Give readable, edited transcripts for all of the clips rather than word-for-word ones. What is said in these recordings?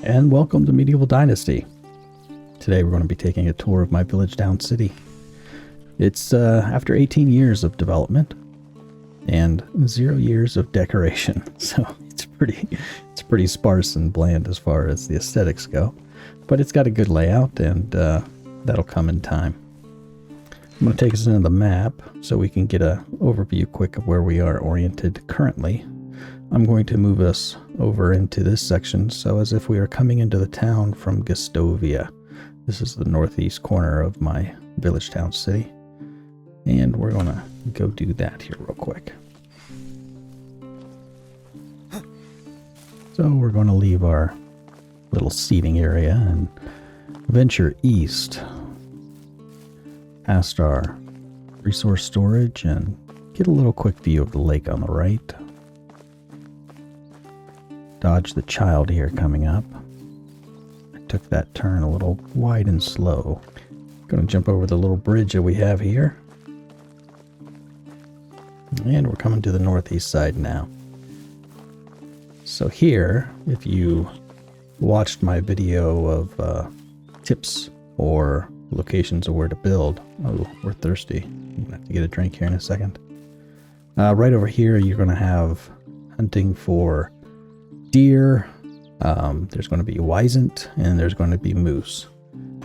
and welcome to Medieval Dynasty. Today we're going to be taking a tour of my village town city. It's after 18 years of development and 0 years of decoration, so it's pretty sparse and bland as far as the aesthetics go, but it's got a good layout, and that'll come in time. I'm going to take us into the map so we can get an overview quick of where we are oriented currently. I'm going to move us over into this section so as if we are coming into the town from Gastovia. This is the northeast corner of my village town city, and we're going to go do that here real quick. So we're going to leave our little seating area and venture east past our resource storage and get a little quick view of the lake on the right. Dodge the child here coming up. I took that turn a little wide and slow. Going to jump over the little bridge that we have here. And we're coming to the northeast side now. So here, if you watched my video of tips or locations of where to build. Oh, we're thirsty. I'm going to have to get a drink here in a second. Right over here, you're going to have hunting for deer, there's going to be wisent, and there's going to be moose.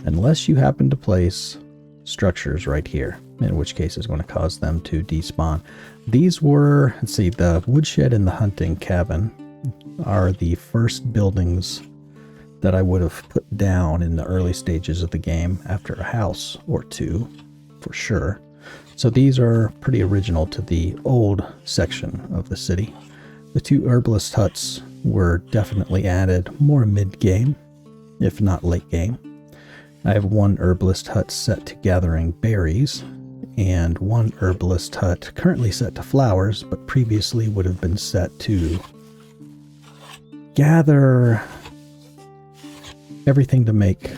Unless you happen to place structures right here, in which case it's going to cause them to despawn. These were, let's see, the woodshed and the hunting cabin are the first buildings that I would have put down in the early stages of the game after a house or two, for sure. So these are pretty original to the old section of the city. The two herbalist huts were definitely added more mid-game, if not late game. I have one herbalist hut set to gathering berries, and one herbalist hut currently set to flowers, but previously would have been set to gather everything to make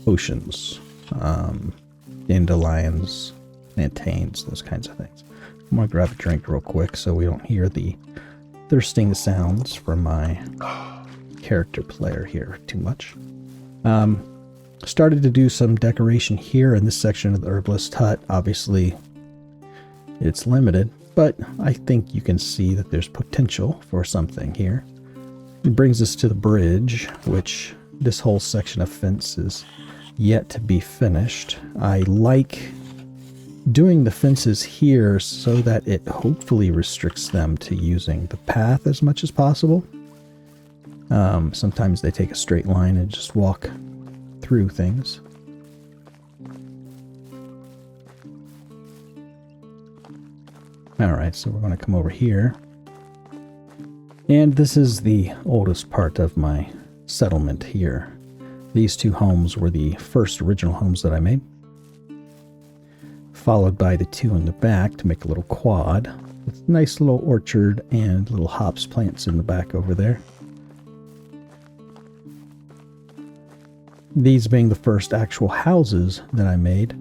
potions, dandelions, plantains, those kinds of things. I'm going to grab a drink real quick so we don't hear the thirsting sounds from my character player here too much. Started to do some decoration here in this section of the herbalist hut. Obviously, it's limited, but I think you can see that there's potential for something here. It brings us to the bridge, which this whole section of fence is yet to be finished. I like doing the fences here so that it hopefully restricts them to using the path as much as possible. Sometimes they take a straight line and just walk through things. Alright, so we're going to come over here. And this is the oldest part of my settlement here. These two homes were the first original homes that I made, followed by the two in the back to make a little quad with a nice little orchard and little hops plants in the back over there. These being the first actual houses that I made,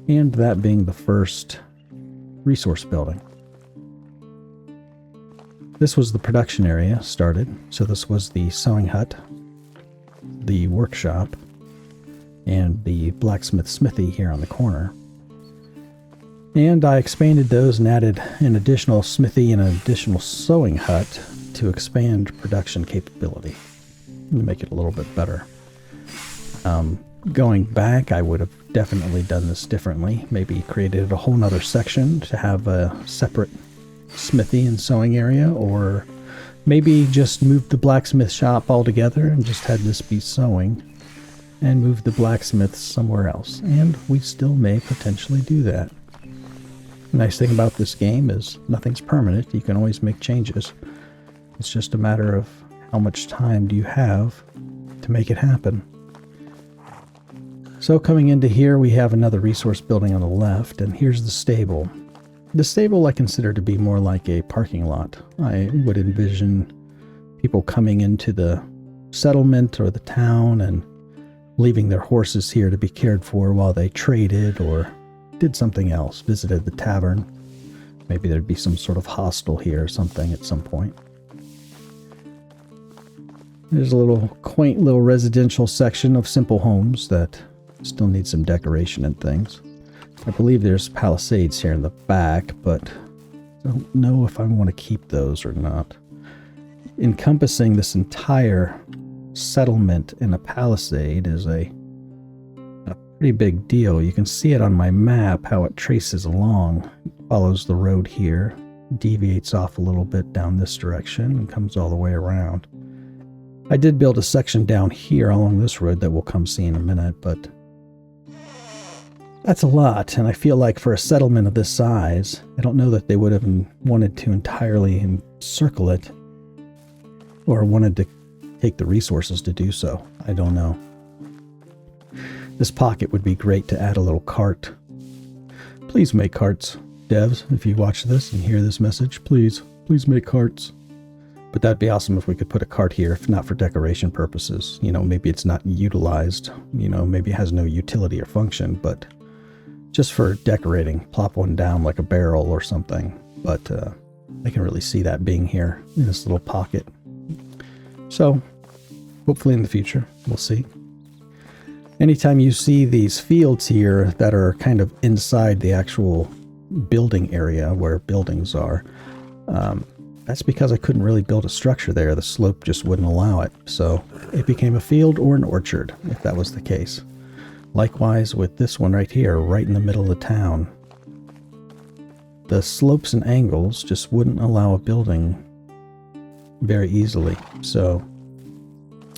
and that being the first resource building. This was the production area started, so this was the sewing hut, the workshop, and the blacksmith smithy here on the corner. And I expanded those and added an additional smithy and an additional sewing hut to expand production capability and make it a little bit better. Going back, I would have definitely done this differently. Maybe created a whole nother section to have a separate smithy and sewing area, or maybe just moved the blacksmith shop altogether and just had this be sewing and moved the blacksmith somewhere else. And we still may potentially do that. The nice thing about this game is nothing's permanent. You can always make changes. It's just a matter of how much time do you have to make it happen. So coming into here, we have another resource building on the left, and here's the stable. The stable I consider to be more like a parking lot. I would envision people coming into the settlement or the town and leaving their horses here to be cared for while they traded or did something else, visited the tavern. Maybe there'd be some sort of hostel here or something at some point. There's a little quaint little residential section of simple homes that still need some decoration and things. I believe there's palisades here in the back, but I don't know if I want to keep those or not. Encompassing this entire settlement in a palisade is a pretty big deal. You can see it on my map how it traces along. It follows the road here, deviates off a little bit down this direction, and comes all the way around. I did build a section down here along this road that we'll come see in a minute, but that's a lot, and I feel like for a settlement of this size, I don't know that they would have wanted to entirely encircle it or wanted to take the resources to do so. I don't know. This pocket would be great to add a little cart. Please make carts, devs, if you watch this and hear this message, please make carts. But that'd be awesome if we could put a cart here, if not for decoration purposes. You know, maybe it's not utilized, you know, maybe it has no utility or function, but just for decorating, plop one down like a barrel or something. But I can really see that being here in this little pocket. So, hopefully in the future, we'll see. Anytime you see these fields here that are kind of inside the actual building area where buildings are, that's because I couldn't really build a structure there. The slope just wouldn't allow it. So it became a field or an orchard, if that was the case. Likewise with this one right here, right in the middle of the town. The slopes and angles just wouldn't allow a building very easily. So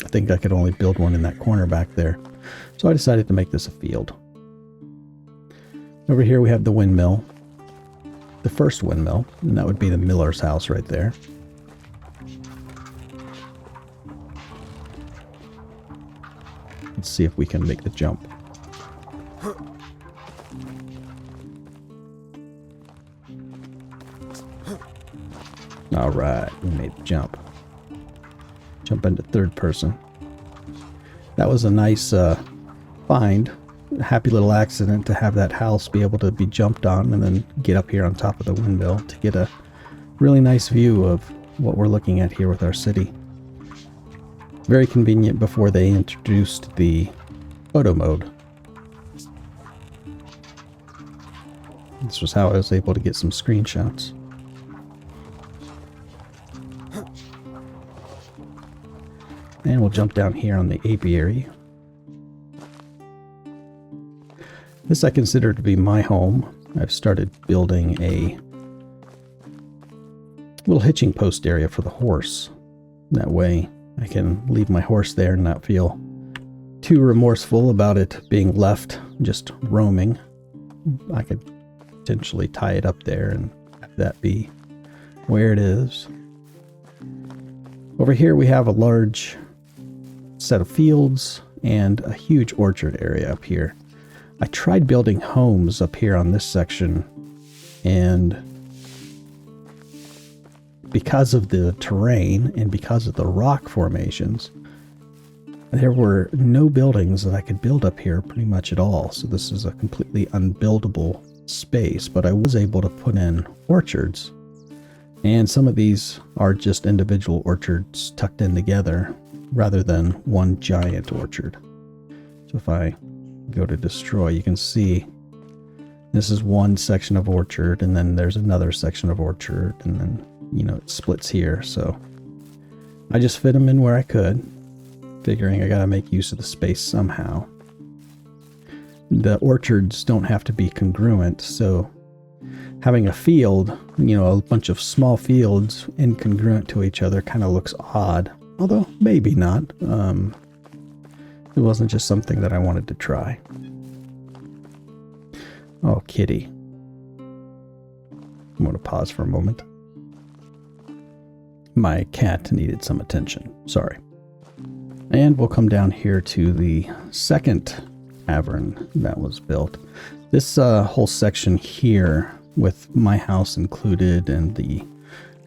I think I could only build one in that corner back there. So I decided to make this a field. Over here we have the windmill. The first windmill, and that would be the miller's house right there. Let's see if we can make the jump. Alright, we made the jump. Jump into third person. That was a nice find. Happy little accident to have that house be able to be jumped on and then get up here on top of the windmill to get a really nice view of what we're looking at here with our city. Very convenient before they introduced the photo mode. This was how I was able to get some screenshots. And we'll jump down here on the apiary. This I consider to be my home. I've started building a little hitching post area for the horse. That way I can leave my horse there and not feel too remorseful about it being left just roaming. I could potentially tie it up there and have that be where it is. Over here we have a large set of fields and a huge orchard area up here. I tried building homes up here on this section, and because of the terrain and because of the rock formations, there were no buildings that I could build up here pretty much at all. So this is a completely unbuildable space, but I was able to put in orchards. And some of these are just individual orchards tucked in together rather than one giant orchard. So if I go to destroy, you can see this is one section of orchard, and then there's another section of orchard, and then, you know, it splits here. So I just fit them in where I could, figuring I gotta make use of the space somehow. The orchards don't have to be congruent, so having a field, you know, a bunch of small fields incongruent to each other kind of looks odd. Although, maybe not. It wasn't just something that I wanted to try. Oh, kitty. I'm going to pause for a moment. My cat needed some attention. Sorry. And we'll come down here to the second tavern that was built. This whole section here, with my house included and the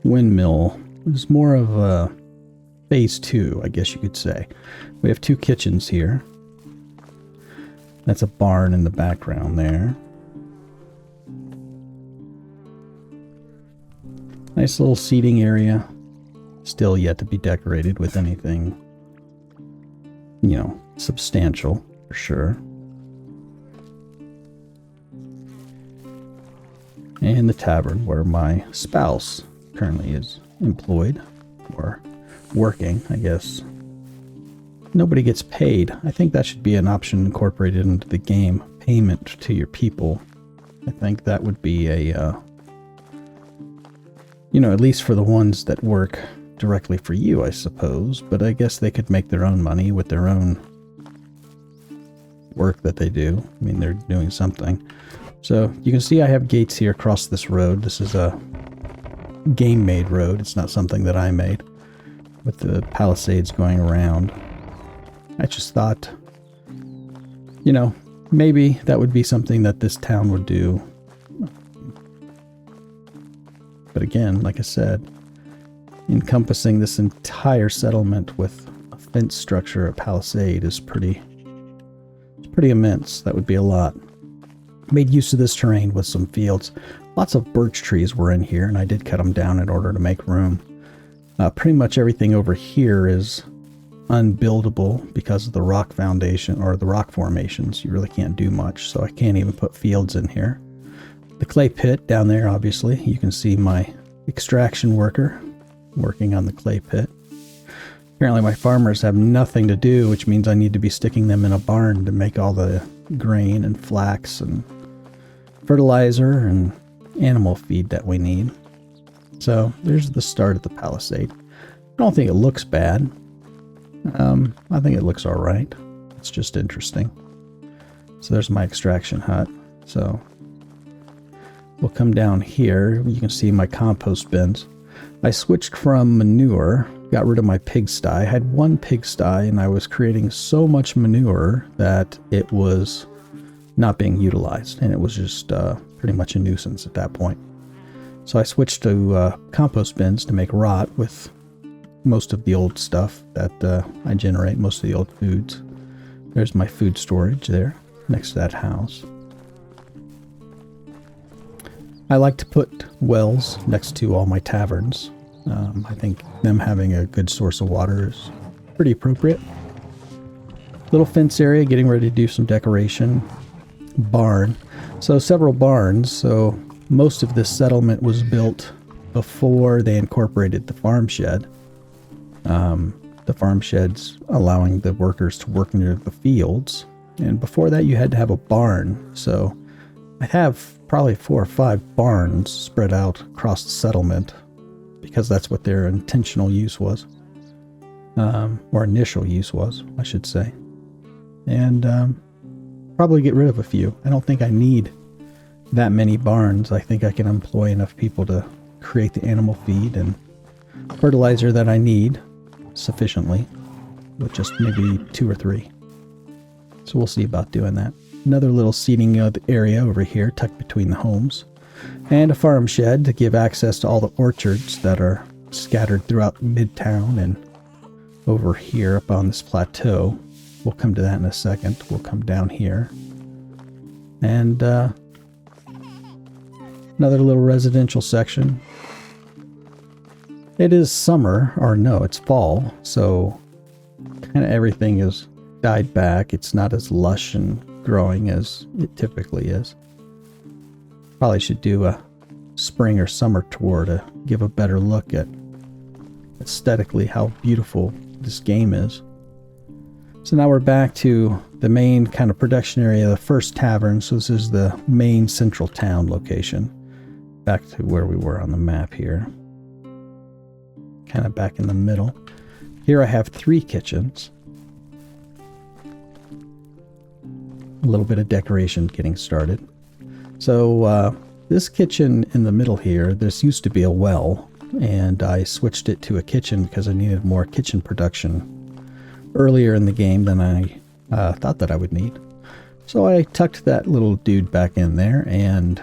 windmill, is more of a phase 2, I guess you could say. We have 2 kitchens here. That's a barn in the background there. Nice little seating area. Still yet to be decorated with anything substantial for sure. And the tavern where my spouse currently is employed, or working, I guess. Nobody gets paid. I think that should be an option incorporated into the game. Payment to your people. I think that would be a, at least for the ones that work directly for you, I suppose. But I guess they could make their own money with their own work that they do. I mean, they're doing something. So you can see I have gates here across this road. This is a game-made road. It's not something that I made, with the palisades going around. I just thought, maybe that would be something that this town would do. But again, like I said, encompassing this entire settlement with a fence structure, a palisade, is pretty immense. That would be a lot. Made use of this terrain with some fields. Lots of birch trees were in here, and I did cut them down in order to make room. Pretty much everything over here is unbuildable because of the rock foundation, or the rock formations. You really can't do much, so I can't even put fields in here. The clay pit down there, obviously, you can see my extraction worker working on the clay pit. Apparently my farmers have nothing to do, which means I need to be sticking them in a barn to make all the grain and flax and fertilizer and animal feed that we need. So there's the start of the palisade. I don't think it looks bad. I think it looks all right. It's just interesting. So there's my extraction hut. So we'll come down here. You can see my compost bins. I switched from manure, got rid of my pigsty. I had one pigsty, and I was creating so much manure that it was not being utilized, and it was just pretty much a nuisance at that point. So I switched to compost bins to make rot with most of the old stuff that I generate, most of the old foods. There's my food storage there, next to that house. I like to put wells next to all my taverns. I think them having a good source of water is pretty appropriate. Little fence area, getting ready to do some decoration. Barn. So several barns. So most of this settlement was built before they incorporated the farm shed. The farm sheds allowing the workers to work near the fields. And before that you had to have a barn. So I have probably 4 or 5 barns spread out across the settlement because that's what their intentional use was. Or initial use was, I should say. And probably get rid of a few. I don't think I need that many barns. I think I can employ enough people to create the animal feed and fertilizer that I need sufficiently, with just maybe 2 or 3. So we'll see about doing that. Another little seating area over here tucked between the homes, and a farm shed to give access to all the orchards that are scattered throughout Midtown and over here up on this plateau. We'll come to that in a second. We'll come down here. And another little residential section. It is summer, or no, it's fall, so kind of everything is died back. It's not as lush and growing as it typically is. Probably should do a spring or summer tour to give a better look at aesthetically how beautiful this game is. So now we're back to the main kind of production area, the first tavern. So this is the main central town location. Back to where we were on the map here. Kind of back in the middle. Here I have 3 kitchens. A little bit of decoration getting started. So this kitchen in the middle here, this used to be a well, and I switched it to a kitchen because I needed more kitchen production earlier in the game than I thought that I would need. So I tucked that little dude back in there, and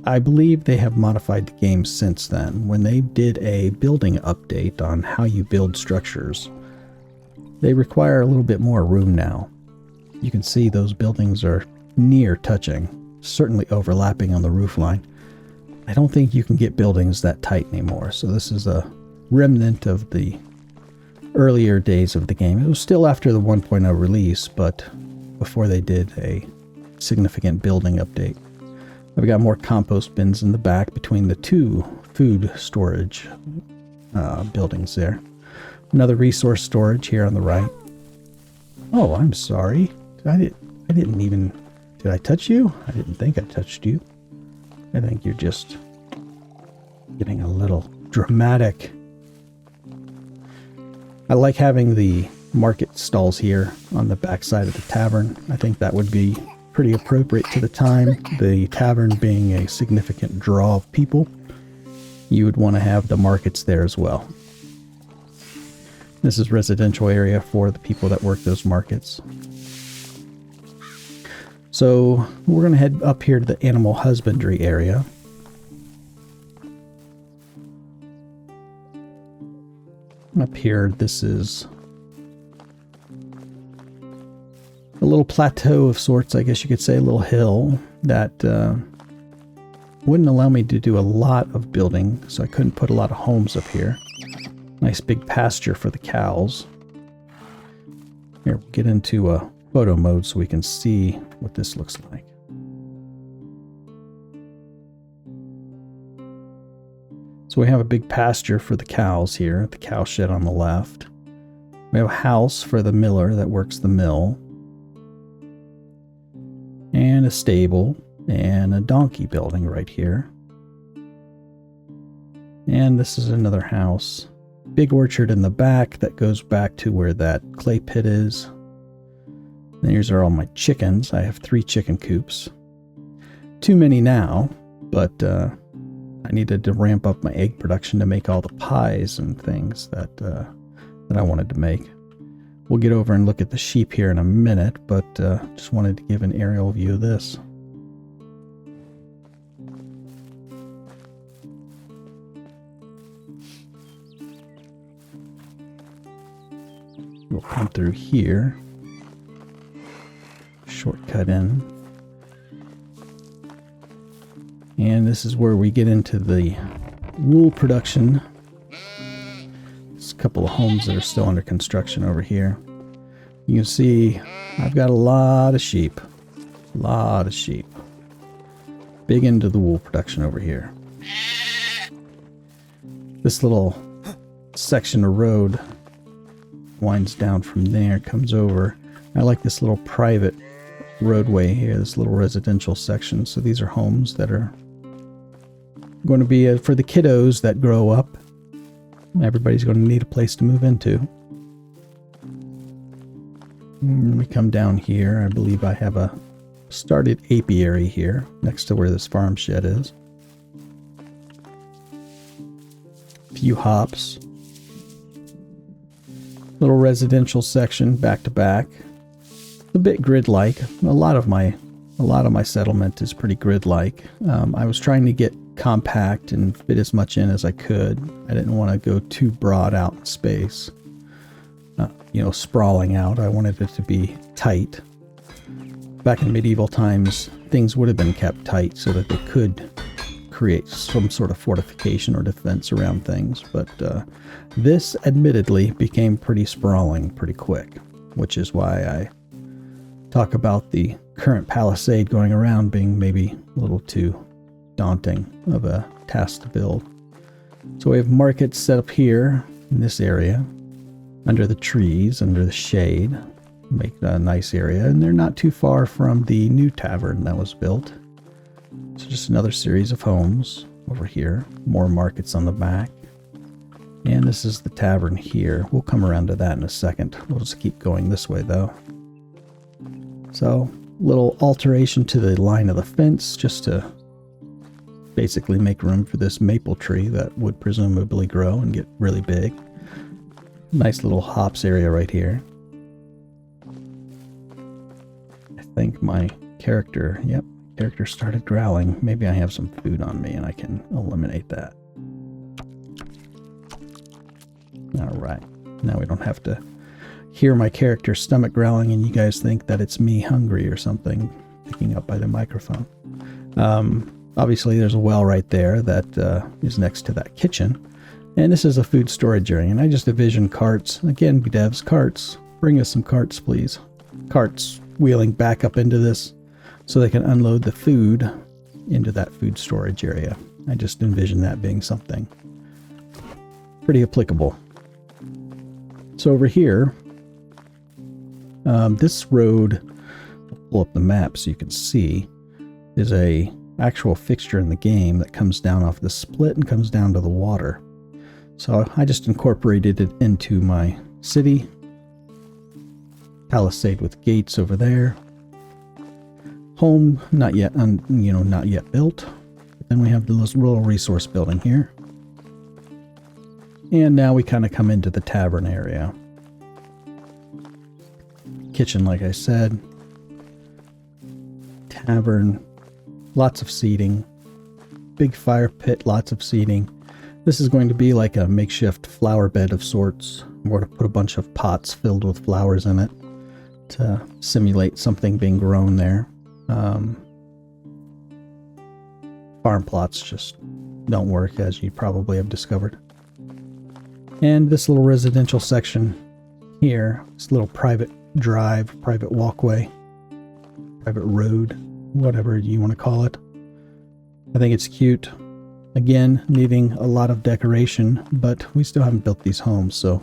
I believe they have modified the game since then. When they did a building update on how you build structures, they require a little bit more room now. You can see those buildings are near touching, certainly overlapping on the roof line. I don't think you can get buildings that tight anymore, so this is a remnant of the earlier days of the game. It was still after the 1.0 release, but before they did a significant building update. I've got more compost bins in the back between the two food storage buildings there. Another resource storage here on the right. Oh, I'm sorry. Did I touch you? I didn't think I touched you. I think you're just getting a little dramatic. I like having the market stalls here on the back side of the tavern. I think that would be pretty appropriate to the time. The tavern being a significant draw of people, you would want to have the markets there as well. This is residential area for the people that work those markets. So we're going to head up here to the animal husbandry area. Up here, this is a little plateau of sorts, I guess you could say, a little hill that wouldn't allow me to do a lot of building, so I couldn't put a lot of homes up here. Nice big pasture for the cows. Here, we'll get into a photo mode so we can see what this looks like. So we have a big pasture for the cows here, the cow shed on the left. We have a house for the miller that works the mill. And a stable and a donkey building right here. And this is another house. Big orchard in the back that goes back to where that clay pit is. And here's are all my chickens. I have 3 chicken coops. Too many now, but I needed to ramp up my egg production to make all the pies and things that I wanted to make. We'll get over and look at the sheep here in a minute, but just wanted to give an aerial view of this. We'll come through here. Shortcut in. And this is where we get into the wool production. There's a couple of homes that are still under construction over here. You can see I've got a lot of sheep. A lot of sheep. Big into the wool production over here. This little section of road winds down from there, comes over. I like this little private roadway here, this little residential section. So these are homes that are going to be for the kiddos that grow up. Everybody's going to need a place to move into. And we come down here. I believe I have a started apiary here next to where this farm shed is. A few hops. Little residential section back to back. A bit grid-like. A lot of my settlement is pretty grid-like. I was trying to get compact and fit as much in as I could. I didn't want to go too broad out in space. Sprawling out. I wanted it to be tight. Back in medieval times, things would have been kept tight so that they could create some sort of fortification or defense around things. But this admittedly became pretty sprawling pretty quick, which is why I talk about the current palisade going around being maybe a little too daunting of a task to build. So we have markets set up here in this area, under the trees, under the shade, make a nice area, and they're not too far from the new tavern that was built. So just another series of homes over here, more markets on the back, and this is the tavern here. We'll come around to that in a second. We'll just keep going this way though. So, little alteration to the line of the fence just to basically make room for this maple tree that would presumably grow and get really big. Nice little hops area right here. I think my character started growling. Maybe I have some food on me and I can eliminate that. Alright, now we don't have to hear my character's stomach growling and you guys think that it's me hungry or something, picking up by the microphone. Obviously there's a well right there that is next to that kitchen. And this is a food storage area, and I just envision carts. Again, devs, carts. Bring us some carts, please. Carts wheeling back up into this so they can unload the food into that food storage area. I just envision that being something pretty applicable. So over here, this road, I'll pull up the map so you can see, is a actual fixture in the game that comes down off the split and comes down to the water. So I just incorporated it into my city. Palisade with gates over there. Home not yet, not yet built. But then we have the little resource building here. And now we kind of come into the tavern area. Kitchen, like I said. Tavern, lots of seating. Big fire pit, lots of seating. This is going to be like a makeshift flower bed of sorts. I'm going to put a bunch of pots filled with flowers in it to simulate something being grown there. Farm plots just don't work, as you probably have discovered. And this little residential section here, this little private drive, private walkway, private road, whatever you want to call it. I think it's cute. Again, needing a lot of decoration, but we still haven't built these homes, so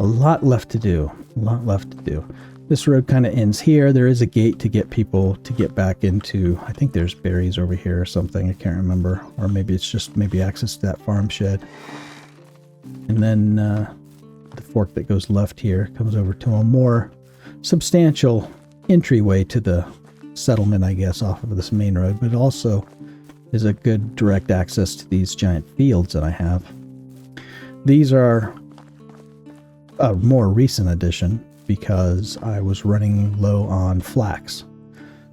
a lot left to do. A lot left to do. This road kind of ends here. There is a gate to get people to get back into, I think there's berries over here or something, I can't remember. Or maybe it's just access to that farm shed. And then the fork that goes left here comes over to a more substantial entryway to the settlement, I guess, off of this main road, but also is a good direct access to these giant fields that I have. These are a more recent addition because I was running low on flax.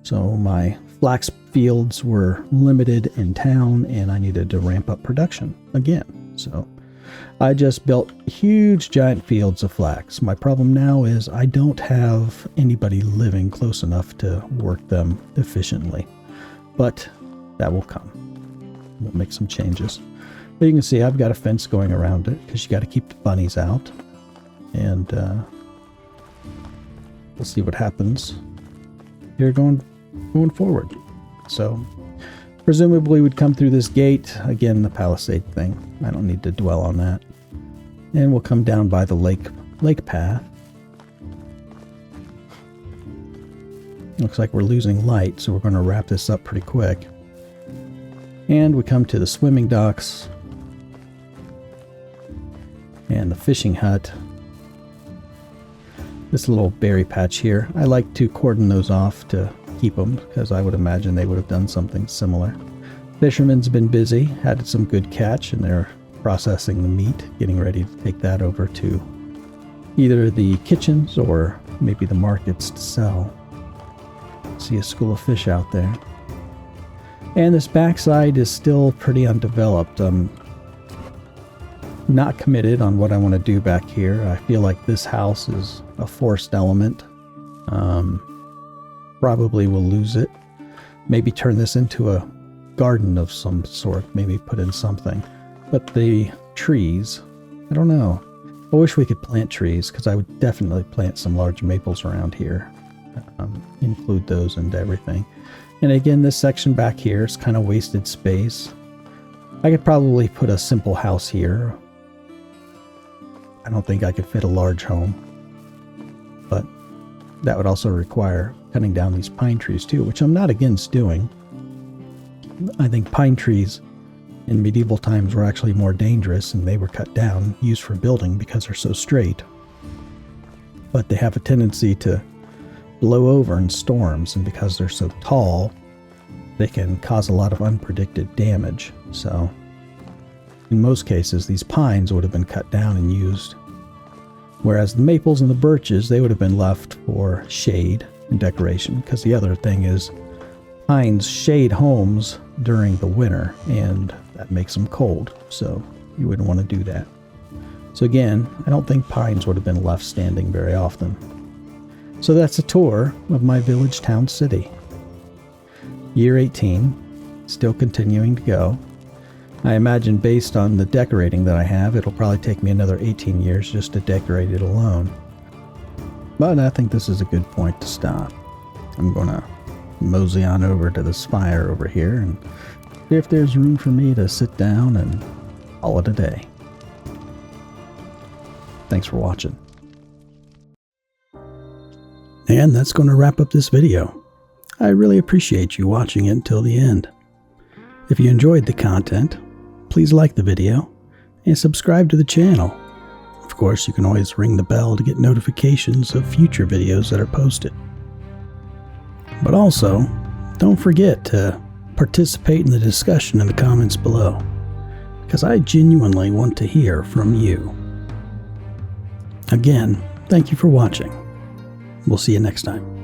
So my flax fields were limited in town and I needed to ramp up production again. So I just built huge giant fields of flax. My problem now is I don't have anybody living close enough to work them efficiently. But that will come. We'll make some changes. But you can see I've got a fence going around it because you got to keep the bunnies out. And we'll see what happens here going forward. So presumably we'd come through this gate. Again, the palisade thing. I don't need to dwell on that. And we'll come down by the lake path. Looks like we're losing light, so we're going to wrap this up pretty quick. And we come to the swimming docks and the fishing hut. This little berry patch here, I like to cordon those off to keep them because I would imagine they would have done something similar. Fisherman's been busy, had some good catch, and they're processing the meat, getting ready to take that over to either the kitchens or maybe the markets to sell. See a school of fish out there. And this backside is still pretty undeveloped. I'm not committed on what I want to do back here. I feel like this house is a forced element. Probably will lose it. Maybe turn this into a garden of some sort. Maybe put in something. But the trees, I don't know. I wish we could plant trees because I would definitely plant some large maples around here. Include those into everything. And again, this section back here is kind of wasted space. I could probably put a simple house here. I don't think I could fit a large home. But that would also require cutting down these pine trees too, which I'm not against doing. I think pine trees in medieval times were actually more dangerous and they were cut down, used for building because they're so straight. But they have a tendency to blow over in storms, and because they're so tall, they can cause a lot of unpredicted damage. So in most cases, these pines would have been cut down and used, whereas the maples and the birches, they would have been left for shade and decoration, because the other thing is pines shade homes during the winter, and that makes them cold, so you wouldn't want to do that. So again, I don't think pines would have been left standing very often. So that's a tour of my village, town, city. Year 18, still continuing to go. I imagine based on the decorating that I have, it'll probably take me another 18 years just to decorate it alone. But I think this is a good point to stop. I'm going to mosey on over to this fire over here and see if there's room for me to sit down and call it a day. Thanks for watching. And that's going to wrap up this video. I really appreciate you watching it until the end. If you enjoyed the content, please like the video and subscribe to the channel. Of course, you can always ring the bell to get notifications of future videos that are posted. But also, don't forget to participate in the discussion in the comments below, because I genuinely want to hear from you. Again, thank you for watching. We'll see you next time.